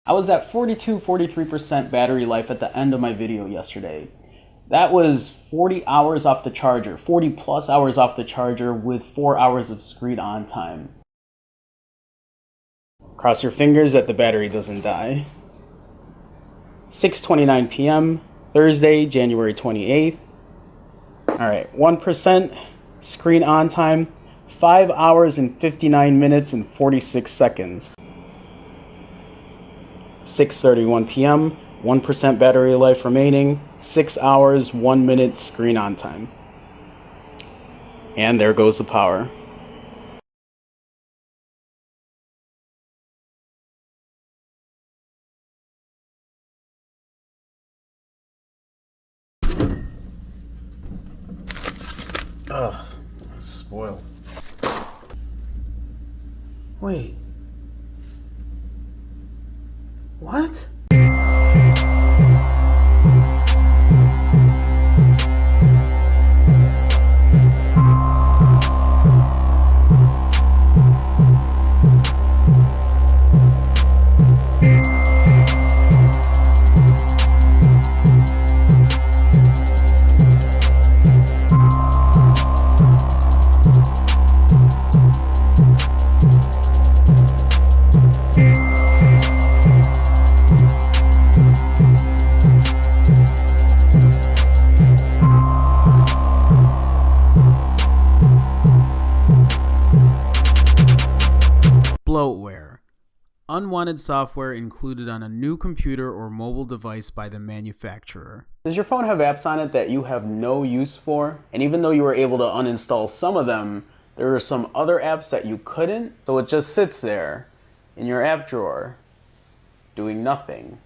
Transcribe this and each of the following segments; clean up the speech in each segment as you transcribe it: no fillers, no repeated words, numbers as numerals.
I was at 43% battery life at the end of my video yesterday. That was 40 hours off the charger, 40 plus hours off the charger with 4 hours of screen on time. Cross your fingers that the battery doesn't die. 6:29 p.m., Thursday, January 28th. Alright, 1% screen on time, 5 hours and 59 minutes and 46 seconds. 6:31 p.m., 1% battery life remaining, 6 hours, 1 minute screen on time. And there goes the power. Ugh, it's spoiled. Wait. What? Bloatware. Unwanted software included on a new computer or mobile device by the manufacturer. Does your phone have apps on it that you have no use for? And even though you were able to uninstall some of them, there are some other apps that you couldn't, so it just sits there in your app drawer doing nothing.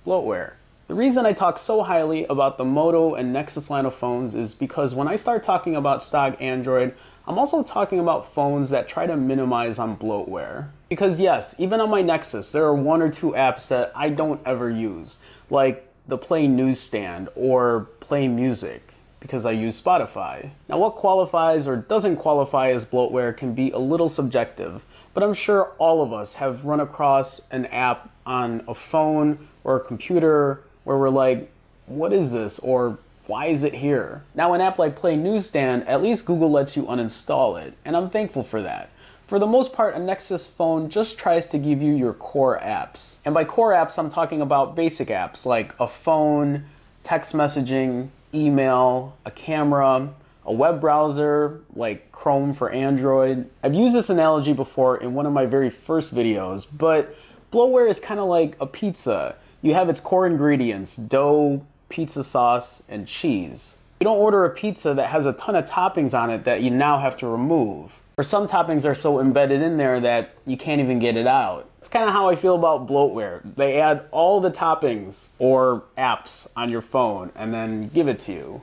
Bloatware. The reason I talk so highly about the Moto and Nexus line of phones is because when I start talking about stock Android, I'm also talking about phones that try to minimize on bloatware. Because yes, even on my Nexus, there are 1 or 2 apps that I don't ever use, like the Play Newsstand or Play Music, because I use Spotify. Now what qualifies or doesn't qualify as bloatware can be a little subjective, but I'm sure all of us have run across an app on a phone or a computer where we're like, what is this? Or why is it here? Now an app like Play Newsstand, at least Google lets you uninstall it, and I'm thankful for that. For the most part, a Nexus phone just tries to give you your core apps. And by core apps, I'm talking about basic apps like a phone, text messaging, email, a camera, a web browser like Chrome for Android. I've used this analogy before in one of my very first videos, but bloatware is kind of like a pizza. You have its core ingredients, dough, pizza sauce, and cheese. You don't order a pizza that has a ton of toppings on it that you now have to remove. Or some toppings are so embedded in there that you can't even get it out. It's kind of how I feel about bloatware. They add all the toppings or apps on your phone and then give it to you.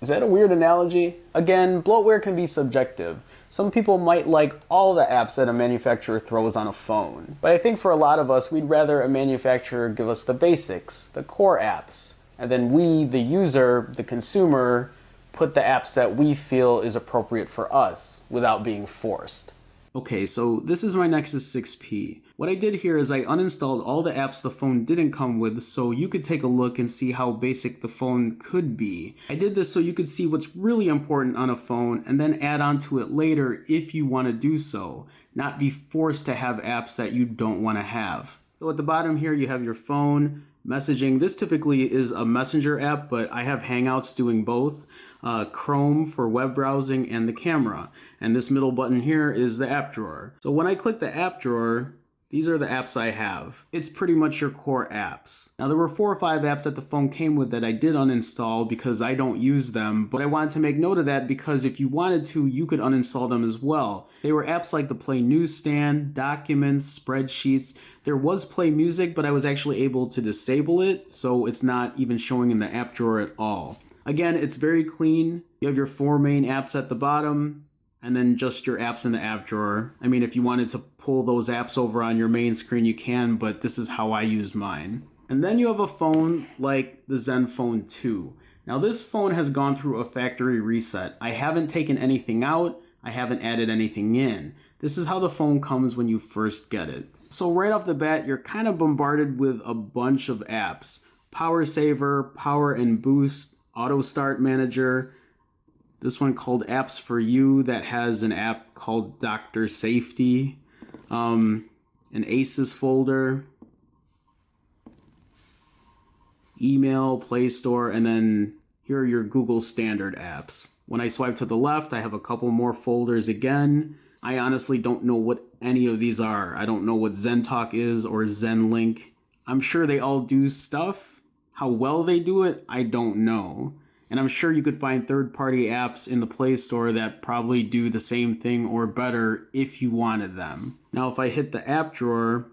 Is that a weird analogy? Again, bloatware can be subjective. Some people might like all the apps that a manufacturer throws on a phone. But I think for a lot of us, we'd rather a manufacturer give us the basics, the core apps. And then we, the user, the consumer, put the apps that we feel is appropriate for us without being forced. Okay, so this is my Nexus 6P. What I did here is I uninstalled all the apps the phone didn't come with so you could take a look and see how basic the phone could be. I did this so you could see what's really important on a phone and then add on to it later if you want to do so, not be forced to have apps that you don't want to have. So at the bottom here you have your phone, messaging. This typically is a messenger app, but I have Hangouts doing both. Chrome for web browsing and the camera. And this middle button here is the app drawer. So when I click the app drawer, these are the apps I have. It's pretty much your core apps. Now there were 4 or 5 apps that the phone came with that I did uninstall because I don't use them, but I wanted to make note of that because if you wanted to, you could uninstall them as well. They were apps like the Play Newsstand, Documents, Spreadsheets. There was Play Music, but I was actually able to disable it, so it's not even showing in the app drawer at all. Again, it's very clean. You have your 4 main apps at the bottom, and then just your apps in the app drawer. I mean, if you wanted to pull those apps over on your main screen, you can, but this is how I use mine. And then you have a phone like the Zenfone 2. Now this phone has gone through a factory reset. I haven't taken anything out. I haven't added anything in. This is how the phone comes when you first get it. So right off the bat, you're kind of bombarded with a bunch of apps. Power Saver, Power and Boost, Auto Start Manager, this one called Apps for You that has an app called Doctor Safety, an Aces folder, email, Play Store, and then here are your Google standard apps. When I swipe to the left, I have a couple more folders again. I honestly don't know what any of these are. I don't know what ZenTalk is or ZenLink. I'm sure they all do stuff. How well they do it, I don't know. And I'm sure you could find third-party apps in the Play Store that probably do the same thing or better if you wanted them. Now, if I hit the app drawer,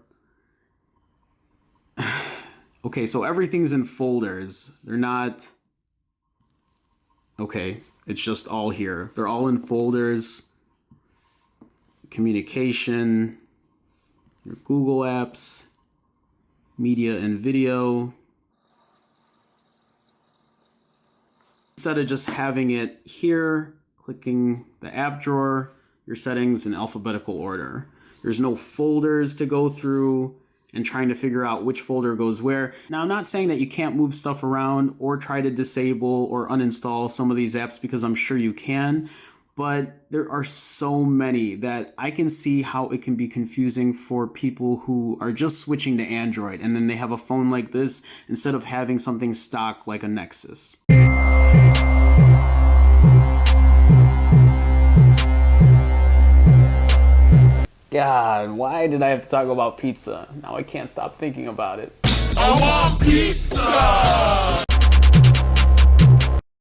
okay, so everything's in folders. They're not, okay, it's just all here. They're all in folders. Communication, your Google apps, media and video. Instead of just having it here, clicking the app drawer, your settings in alphabetical order. There's no folders to go through and trying to figure out which folder goes where. Now, I'm not saying that you can't move stuff around or try to disable or uninstall some of these apps, because I'm sure you can, but there are so many that I can see how it can be confusing for people who are just switching to Android and then they have a phone like this instead of having something stock like a Nexus. God, why did I have to talk about pizza? Now I can't stop thinking about it. I want pizza!